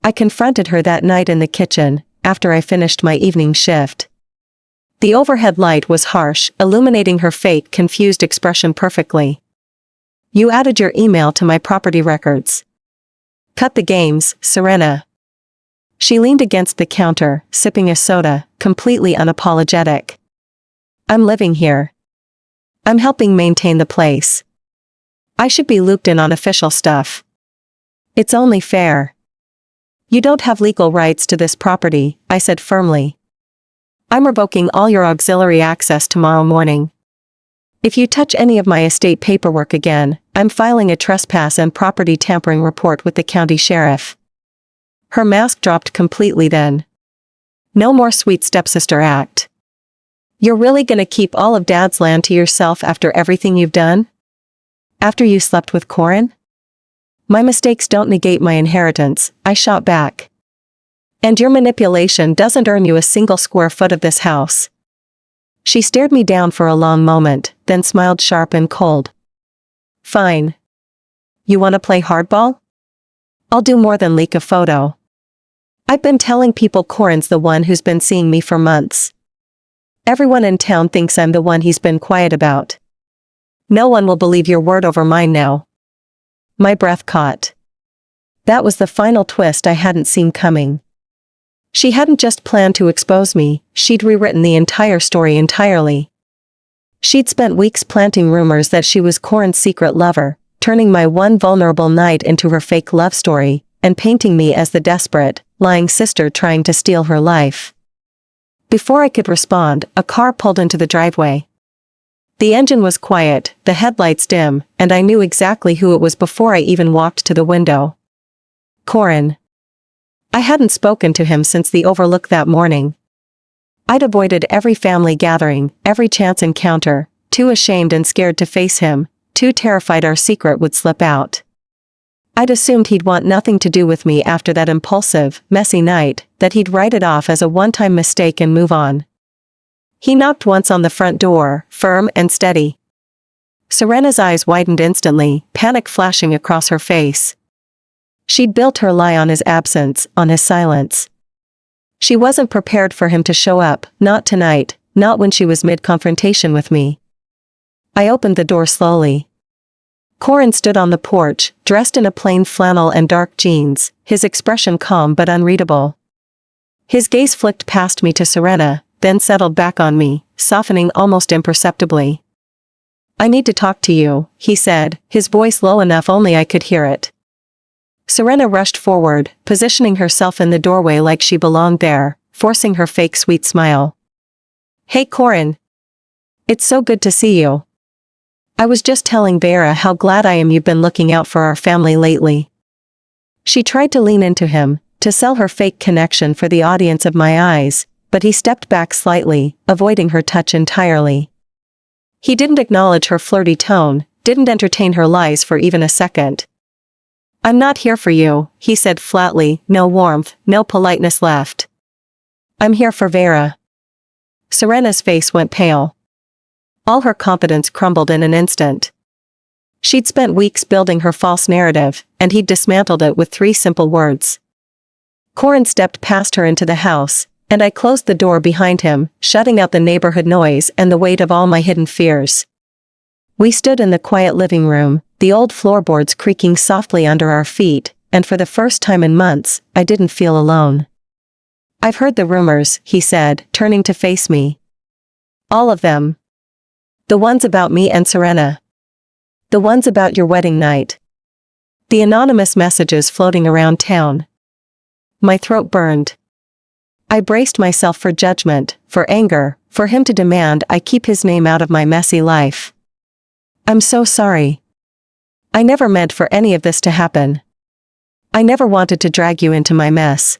I confronted her that night in the kitchen, after I finished my evening shift. The overhead light was harsh, illuminating her fake, confused expression perfectly. "You added your email to my property records. Cut the games, Sorenna." She leaned against the counter, sipping a soda, completely unapologetic. "I'm living here. I'm helping maintain the place. I should be looped in on official stuff. It's only fair." "You don't have legal rights to this property," I said firmly. "I'm revoking all your auxiliary access tomorrow morning. If you touch any of my estate paperwork again, I'm filing a trespass and property tampering report with the county sheriff." Her mask dropped completely then. "No more sweet stepsister act. You're really gonna keep all of Dad's land to yourself after everything you've done? After you slept with Corin?" "My mistakes don't negate my inheritance," I shot back. "And your manipulation doesn't earn you a single square foot of this house." She stared me down for a long moment, then smiled sharp and cold. "Fine. You want to play hardball? I'll do more than leak a photo. I've been telling people Corin's the one who's been seeing me for months. Everyone in town thinks I'm the one he's been quiet about. No one will believe your word over mine now." My breath caught. That was the final twist I hadn't seen coming. She hadn't just planned to expose me, she'd rewritten the entire story entirely. She'd spent weeks planting rumors that she was Corin's secret lover, turning my one vulnerable night into her fake love story, and painting me as the desperate, lying sister trying to steal her life. Before I could respond, a car pulled into the driveway. The engine was quiet, the headlights dim, and I knew exactly who it was before I even walked to the window. Corin. I hadn't spoken to him since the overlook that morning. I'd avoided every family gathering, every chance encounter, too ashamed and scared to face him, too terrified our secret would slip out. I'd assumed he'd want nothing to do with me after that impulsive, messy night, that he'd write it off as a one-time mistake and move on. He knocked once on the front door, firm and steady. Sorenna's eyes widened instantly, panic flashing across her face. She'd built her lie on his absence, on his silence. She wasn't prepared for him to show up, not tonight, not when she was mid-confrontation with me. I opened the door slowly. Corin stood on the porch, dressed in a plain flannel and dark jeans, his expression calm but unreadable. His gaze flicked past me to Sorenna, then settled back on me, softening almost imperceptibly. "I need to talk to you," he said, his voice low enough only I could hear it. Sorenna rushed forward, positioning herself in the doorway like she belonged there, forcing her fake sweet smile. "Hey Corin. It's so good to see you. I was just telling Veyra how glad I am you've been looking out for our family lately." She tried to lean into him, to sell her fake connection for the audience of my eyes, but he stepped back slightly, avoiding her touch entirely. He didn't acknowledge her flirty tone, didn't entertain her lies for even a second. "I'm not here for you," he said flatly, no warmth, no politeness left. "I'm here for Veyra." Sorenna's face went pale. All her confidence crumbled in an instant. She'd spent weeks building her false narrative, and he'd dismantled it with 3 simple words. Corin stepped past her into the house, and I closed the door behind him, shutting out the neighborhood noise and the weight of all my hidden fears. We stood in the quiet living room, the old floorboards creaking softly under our feet, and for the first time in months, I didn't feel alone. "I've heard the rumors," he said, turning to face me. "All of them. The ones about me and Sorenna. The ones about your wedding night. The anonymous messages floating around town." My throat burned. I braced myself for judgment, for anger, for him to demand I keep his name out of my messy life. "I'm so sorry. I never meant for any of this to happen. I never wanted to drag you into my mess."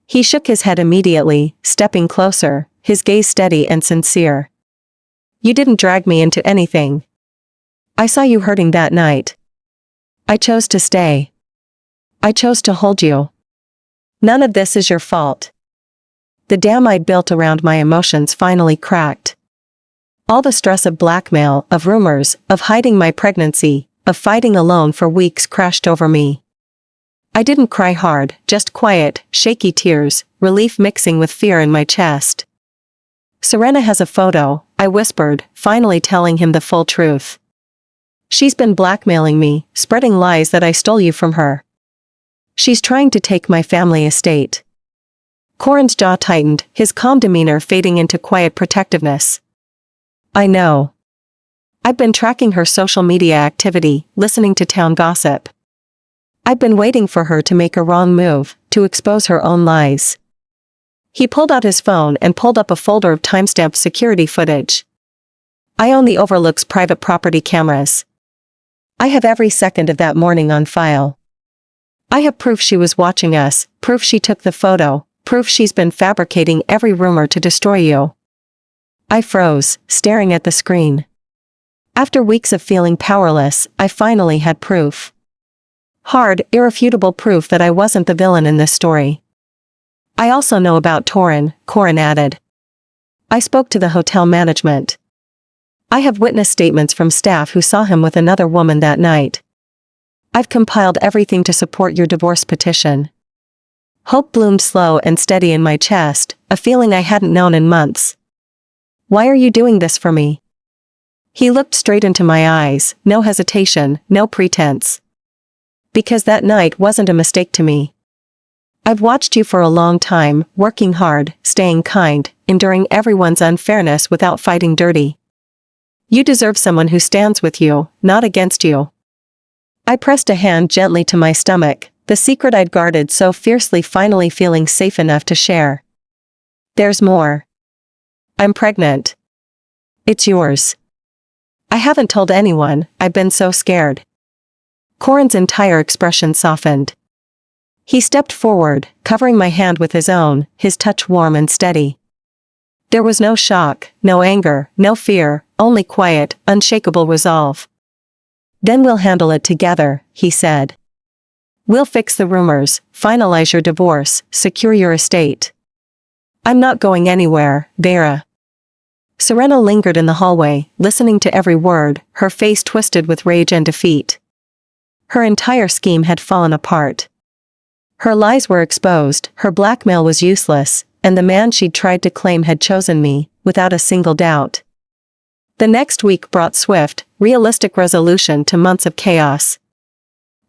He shook his head immediately, stepping closer, his gaze steady and sincere. "You didn't drag me into anything. I saw you hurting that night. I chose to stay. I chose to hold you. None of this is your fault." The dam I'd built around my emotions finally cracked. All the stress of blackmail, of rumors, of hiding my pregnancy, of fighting alone for weeks crashed over me. I didn't cry hard, just quiet, shaky tears, relief mixing with fear in my chest. "Sorenna has a photo," I whispered, finally telling him the full truth. "She's been blackmailing me, spreading lies that I stole you from her. She's trying to take my family estate." Corin's jaw tightened, his calm demeanor fading into quiet protectiveness. "I know. I've been tracking her social media activity, listening to town gossip. I've been waiting for her to make a wrong move, to expose her own lies." He pulled out his phone and pulled up a folder of timestamped security footage. "I own the Overlook's private property cameras. I have every second of that morning on file. I have proof she was watching us, proof she took the photo, proof she's been fabricating every rumor to destroy you." I froze, staring at the screen. After weeks of feeling powerless, I finally had proof. Hard, irrefutable proof that I wasn't the villain in this story. "I also know about Corin," Corin added. "I spoke to the hotel management. I have witness statements from staff who saw him with another woman that night. I've compiled everything to support your divorce petition." Hope bloomed slow and steady in my chest, a feeling I hadn't known in months. "Why are you doing this for me?" He looked straight into my eyes, no hesitation, no pretense. "Because that night wasn't a mistake to me. I've watched you for a long time, working hard, staying kind, enduring everyone's unfairness without fighting dirty. You deserve someone who stands with you, not against you." I pressed a hand gently to my stomach, the secret I'd guarded so fiercely finally feeling safe enough to share. "There's more. I'm pregnant. It's yours." I haven't told anyone, I've been so scared. Corin's entire expression softened. He stepped forward, covering my hand with his own, his touch warm and steady. There was no shock, no anger, no fear, only quiet, unshakable resolve. Then we'll handle it together, he said. We'll fix the rumors, finalize your divorce, secure your estate. I'm not going anywhere, Veyra. Sorenna lingered in the hallway, listening to every word, her face twisted with rage and defeat. Her entire scheme had fallen apart. Her lies were exposed, her blackmail was useless, and the man she'd tried to claim had chosen me, without a single doubt. The next week brought swift, realistic resolution to months of chaos.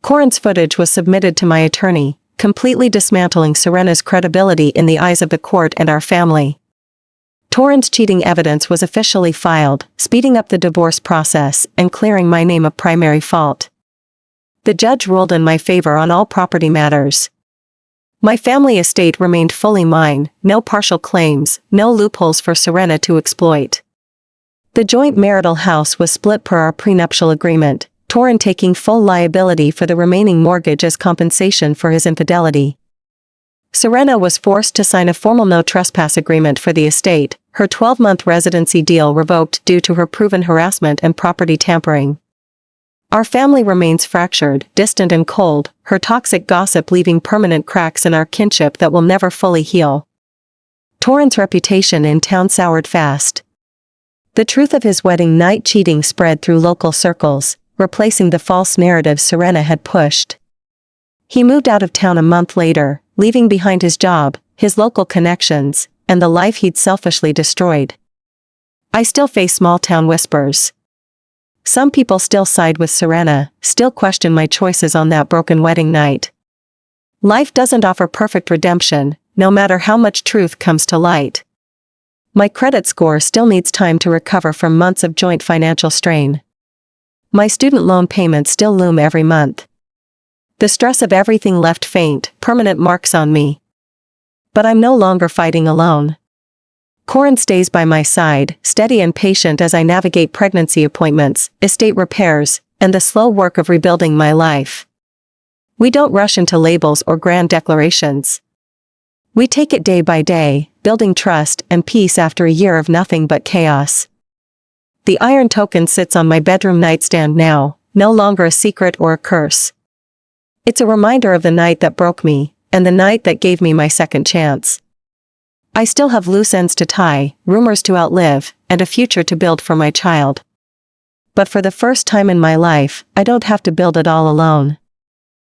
Corin's footage was submitted to my attorney, completely dismantling Sorenna's credibility in the eyes of the court and our family. Corin's cheating evidence was officially filed, speeding up the divorce process and clearing my name of primary fault. The judge ruled in my favor on all property matters. My family estate remained fully mine, no partial claims, no loopholes for Sorenna to exploit. The joint marital house was split per our prenuptial agreement, Corin taking full liability for the remaining mortgage as compensation for his infidelity. Sorenna was forced to sign a formal no trespass agreement for the estate, her 12-month residency deal revoked due to her proven harassment and property tampering. Our family remains fractured, distant and cold, her toxic gossip leaving permanent cracks in our kinship that will never fully heal. Corin's reputation in town soured fast. The truth of his wedding night cheating spread through local circles, replacing the false narrative Sorenna had pushed. He moved out of town a month later, leaving behind his job, his local connections, and the life he'd selfishly destroyed. I still face small-town whispers. Some people still side with Sorenna, still question my choices on that broken wedding night. Life doesn't offer perfect redemption, no matter how much truth comes to light. My credit score still needs time to recover from months of joint financial strain. My student loan payments still loom every month. The stress of everything left faint, permanent marks on me. But I'm no longer fighting alone. Corin stays by my side, steady and patient as I navigate pregnancy appointments, estate repairs, and the slow work of rebuilding my life. We don't rush into labels or grand declarations. We take it day by day, building trust and peace after a year of nothing but chaos. The iron token sits on my bedroom nightstand now, no longer a secret or a curse. It's a reminder of the night that broke me, and the night that gave me my second chance. I still have loose ends to tie, rumors to outlive, and a future to build for my child. But for the first time in my life, I don't have to build it all alone.